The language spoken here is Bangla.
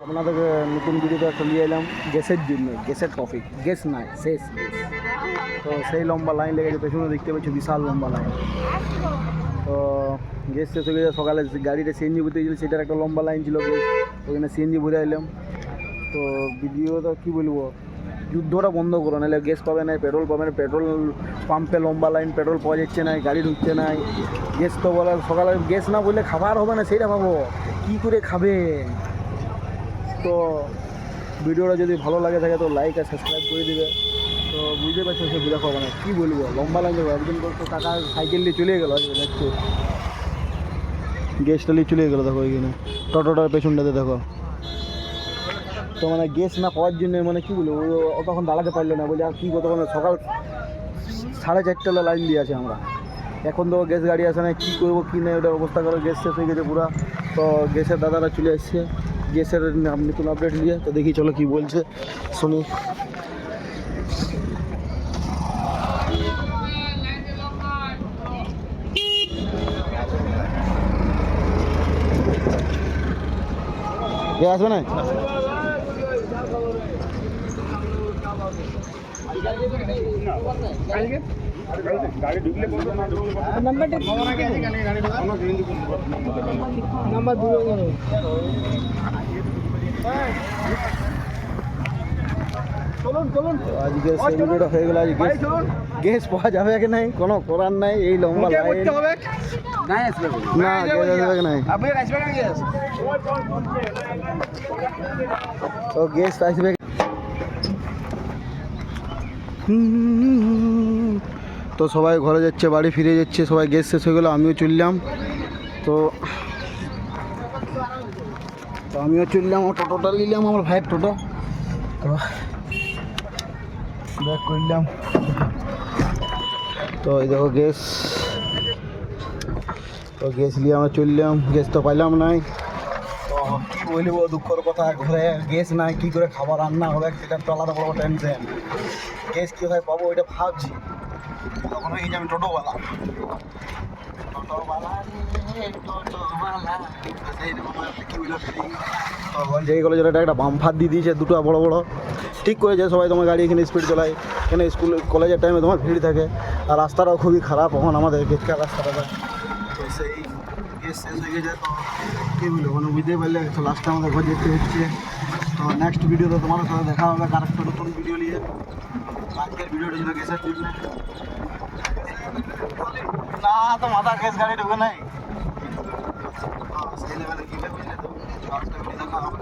আপনাদেরকে নতুন ভিডিওতে একটা নিয়ে এলাম গ্যাসের জন্য, গ্যাসের টপিক। গ্যাস নাই, শেষ গ্যাস। তো সেই লম্বা লাইন লেগেছে, পেছনে দেখতে পাচ্ছি বিশাল লম্বা লাইন। তো গ্যাস শেষ হয়ে গেছে, সকালে গাড়িতে সিএনজি ভরতে গেছিল, সেটার একটা লম্বা লাইন ছিল গ্যাস, ওখানে সিএনজি ভরে এলাম। তো ভিডিওটা কী বলবো, যুদ্ধটা বন্ধ করো, নাহলে গ্যাস পাবে না, পেট্রোল পাবে না, পেট্রোল পাম্পে লম্বা লাইন, পেট্রোল পাওয়া যাচ্ছে না, গাড়ি ঢুকছে না। গ্যাস তো বলে সকালে গ্যাস না বললে খাবার হবে না, সেইটা ভাবো কী করে খাবে। তো ভিডিওটা যদি ভালো লাগে থাকে তো লাইক আর সাবস্ক্রাইব করে দেবে। তো বুঝতে পারছো সে দেখো মানে কী বলবো, লম্বা লাইন যাবো। একদিন তো টাকা সাইকেল নিয়ে চলে গেলো, দেখছো গ্যাসটা নিয়ে চলে গেলো, দেখো এখানে টোটোটার পেছনটাতে দেখো। তো মানে গ্যাস না পাওয়ার জন্য মানে কী বলবো, ও তখন দাঁড়াতে পারলো না, বলে আর কী করতে পারলো, সকাল 4:30 লাইন দিয়ে আছে আমরা, এখন তো গ্যাস গাড়ি আসে না, কী করবো কী নেই ওটার অবস্থা করো। গ্যাস শেষ হয়ে গেছে পুরো। তো গ্যাসের দাদারা চলে এসছে গ্যাসের নতুন আপডেট নিয়ে। তো দেখি চলো কী বলছে শুনি। কে আসবে না? গাড়ি ঢুকলে নাম্বার আজকে ভিডিওটা হয়ে গেল। আজকে গ্যাস পাওয়া যাবে কি নাই কোনো করার নাই, এই লম্বা লাইন না আসবে না, গ্যাস আসবে কি নাই, তো গ্যাস আসবে। তো সবাই ঘরে যাচ্ছে, বাড়ি ফিরে যাচ্ছে, সবাই গ্যাস শেষ হয়ে গেলো, আমিও চললাম। তো আমিও চললাম, আমার টোটোটা নিলাম, আমার ভাইয়ের টোটো। তো ব্যাক করলাম। তো এই দেখো গ্যাস, তো গ্যাস নিয়ে আমরা চললাম, গ্যাস তো পাইলাম নাই। তো কী বলবো, দুঃখের কথা, ঘরে গ্যাস নাই, কী করে খাবার রান্না হবে সেটা তো আলাদা বড় টেনশন। গ্যাস কীভাবে পাবো ওইটা ভাবছি। তখন এই যে আমি টোটোওয়ালা যেই কলেজের একটা বাম্পার দিয়ে দিয়েছে, দুটো বড় বড় ঠিক করেছে সবাই। তোমার গাড়ি এখানে স্পিড চালায়, এখানে স্কুল কলেজের টাইমে তোমার ভিড় থাকে, আর রাস্তাটাও খুবই খারাপ এখন আমাদের বেকার রাস্তাটা। তো সেই গ্যাস শেষ হয়ে গেছে, তো কী বলবো মানে বুঝতে পারলে, তো লাস্টে আমাদের ঘর যেতে হচ্ছে। তো নেক্সট ভিডিওতে তোমাদের সাথে দেখা হবে আরেকটা নতুন ভিডিও নিয়ে। আজকের ভিডিওটা ছিল গ্যাসের জন্য না, তো মাথা গ্যাস গাড়ি ঢুকে নাই সেই লেভেলে গিয়ে বুঝলে। তো দেখা হবে।